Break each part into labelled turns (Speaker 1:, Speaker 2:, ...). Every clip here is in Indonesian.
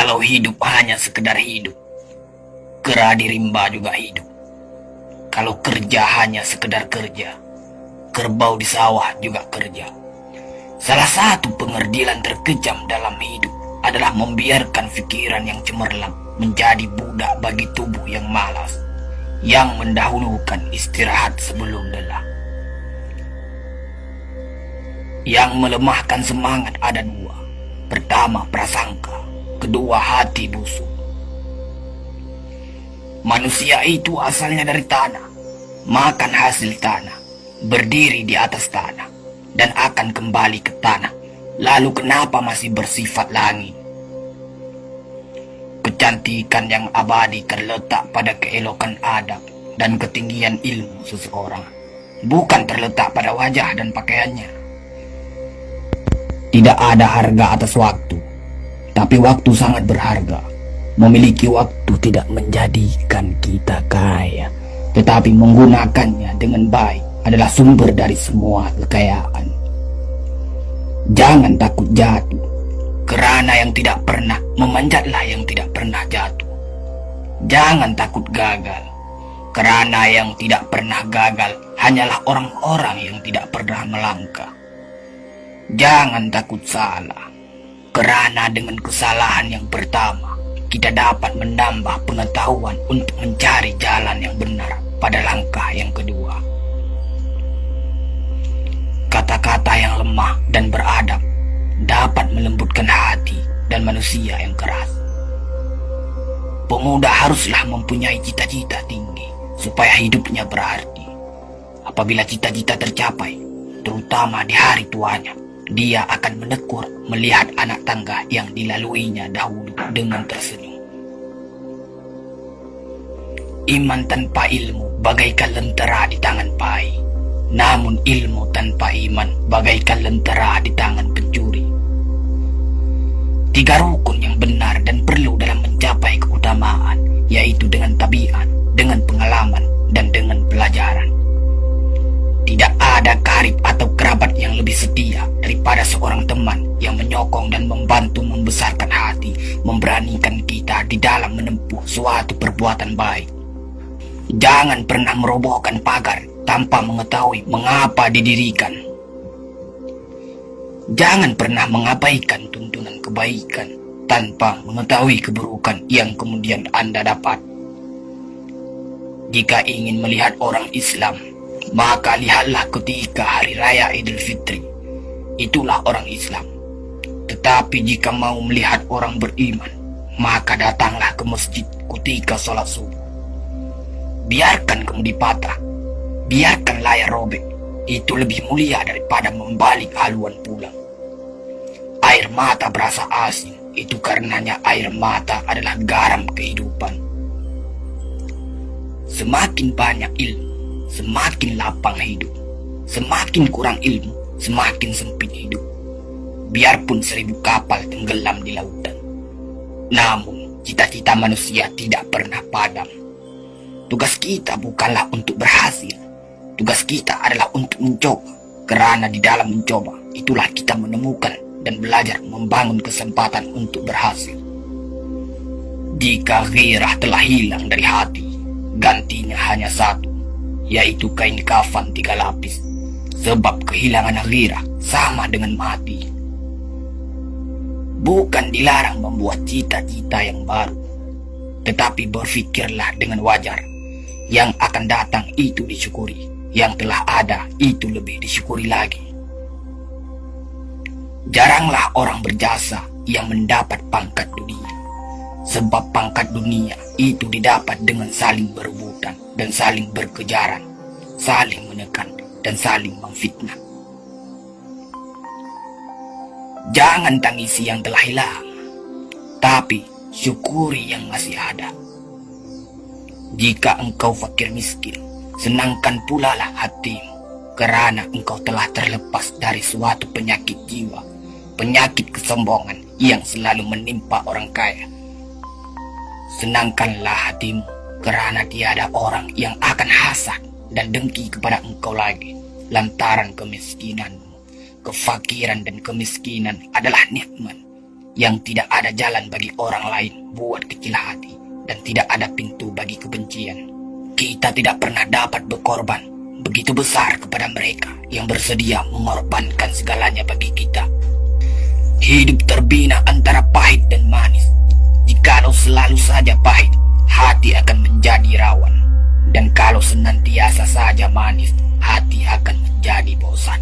Speaker 1: Kalau hidup hanya sekedar hidup, kera di rimba juga hidup. Kalau kerja hanya sekedar kerja, kerbau di sawah juga kerja. Salah satu pengerdilan terkejam dalam hidup adalah membiarkan pikiran yang cemerlang menjadi budak bagi tubuh yang malas, yang mendahulukan istirahat sebelum lelah. Yang melemahkan semangat ada dua. Pertama, prasangka. Kedua, hati busuk. Manusia itu asalnya dari tanah, makan hasil tanah, berdiri di atas tanah, dan akan kembali ke tanah. Lalu kenapa masih bersifat langit? Kecantikan yang abadi terletak pada keelokan adab dan ketinggian ilmu seseorang, bukan terletak pada wajah dan pakaiannya. Tidak ada harga atas waktu, tapi waktu sangat berharga. Memiliki waktu tidak menjadikan kita kaya, tetapi menggunakannya dengan baik adalah sumber dari semua kekayaan. Jangan takut jatuh, kerana yang tidak pernah memanjatlah yang tidak pernah jatuh. Jangan takut gagal, kerana yang tidak pernah gagal hanyalah orang-orang yang tidak pernah melangkah. Jangan takut salah, kerana dengan kesalahan yang pertama, kita dapat menambah pengetahuan untuk mencari jalan yang benar pada langkah yang kedua. Kata-kata yang lemah dan beradab dapat melembutkan hati dan manusia yang keras. Pemuda haruslah mempunyai cita-cita tinggi supaya hidupnya berarti. Apabila cita-cita tercapai, terutama di hari tuanya, dia akan menekur melihat anak tangga yang dilaluinya dahulu dengan tersenyum. Iman tanpa ilmu bagaikan lentera di tangan pai, namun ilmu tanpa iman bagaikan lentera di tangan pencuri. Tiga rukun yang benar dan perlu dalam mencapai keutamaan, yaitu dengan tabiat, dengan pengalaman, dan dengan pelajaran. Tidak ada karib atau kerabat yang lebih setia daripada seorang teman yang menyokong dan membantu membesarkan hati, memberanikan kita di dalam menempuh suatu perbuatan baik. Jangan pernah merobohkan pagar tanpa mengetahui mengapa didirikan. Jangan pernah mengabaikan tuntunan kebaikan tanpa mengetahui keburukan yang kemudian Anda dapat. Jika ingin melihat orang Islam, maka lihatlah ketika hari raya Idul Fitri. Itulah orang Islam. Tetapi jika mau melihat orang beriman, maka datanglah ke masjid ketika sholat subuh. Biarkan kemudi patah, biarkan layar robek. Itu lebih mulia daripada membalik haluan pulang. Air mata berasa asin, itu karenanya air mata adalah garam kehidupan. Semakin banyak ilmu, semakin lapang hidup. Semakin kurang ilmu, semakin sempit hidup. Biarpun 1000 kapal tenggelam di lautan, namun cita-cita manusia tidak pernah padam. Tugas kita bukanlah untuk berhasil. Tugas kita adalah untuk mencoba. Kerana di dalam mencoba, itulah kita menemukan dan belajar membangun kesempatan untuk berhasil. Jika ghirah telah hilang dari hati, gantinya hanya satu, yaitu kain kafan 3 lapis. Sebab kehilangan ghirah sama dengan mati. Bukan dilarang membuat cita-cita yang baru, tetapi berfikirlah dengan wajar. Yang akan datang itu disyukuri, yang telah ada itu lebih disyukuri lagi. Jaranglah orang berjasa yang mendapat pangkat dunia, sebab pangkat dunia itu didapat dengan saling berebutan dan saling berkejaran, saling menekan dan saling memfitnah. Jangan tangisi yang telah hilang, tapi syukuri yang masih ada. Jika engkau fakir miskin, senangkan pula lah hatimu, kerana engkau telah terlepas dari suatu penyakit jiwa, penyakit kesombongan yang selalu menimpa orang kaya. Senangkanlah hatimu, kerana tiada orang yang akan hasad dan dengki kepada engkau lagi, lantaran kemiskinanmu. Kefakiran dan kemiskinan adalah nikmat, yang tidak ada jalan bagi orang lain buat kecil hati, dan tidak ada pintu bagi kebencian. Kita tidak pernah dapat berkorban begitu besar kepada mereka yang bersedia mengorbankan segalanya bagi kita. Hidup terbina antara pahit dan manis. Jikalau selalu saja pahit, hati akan menjadi rawan. Dan kalau senantiasa saja manis, hati akan menjadi bosan.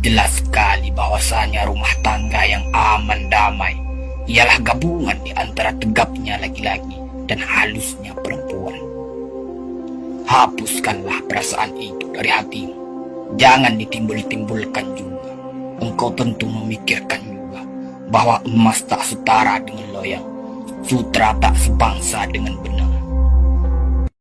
Speaker 1: Jelas sekali bahwasanya rumah tangga yang aman damai ialah gabungan di antara tegapnya laki-laki dan halusnya perempuan. Hapuskanlah perasaan itu dari hatimu. Jangan ditimbul-timbulkan juga. Engkau tentu memikirkan juga bahwa emas tak setara dengan loyang, sutra tak sebangsa dengan benang.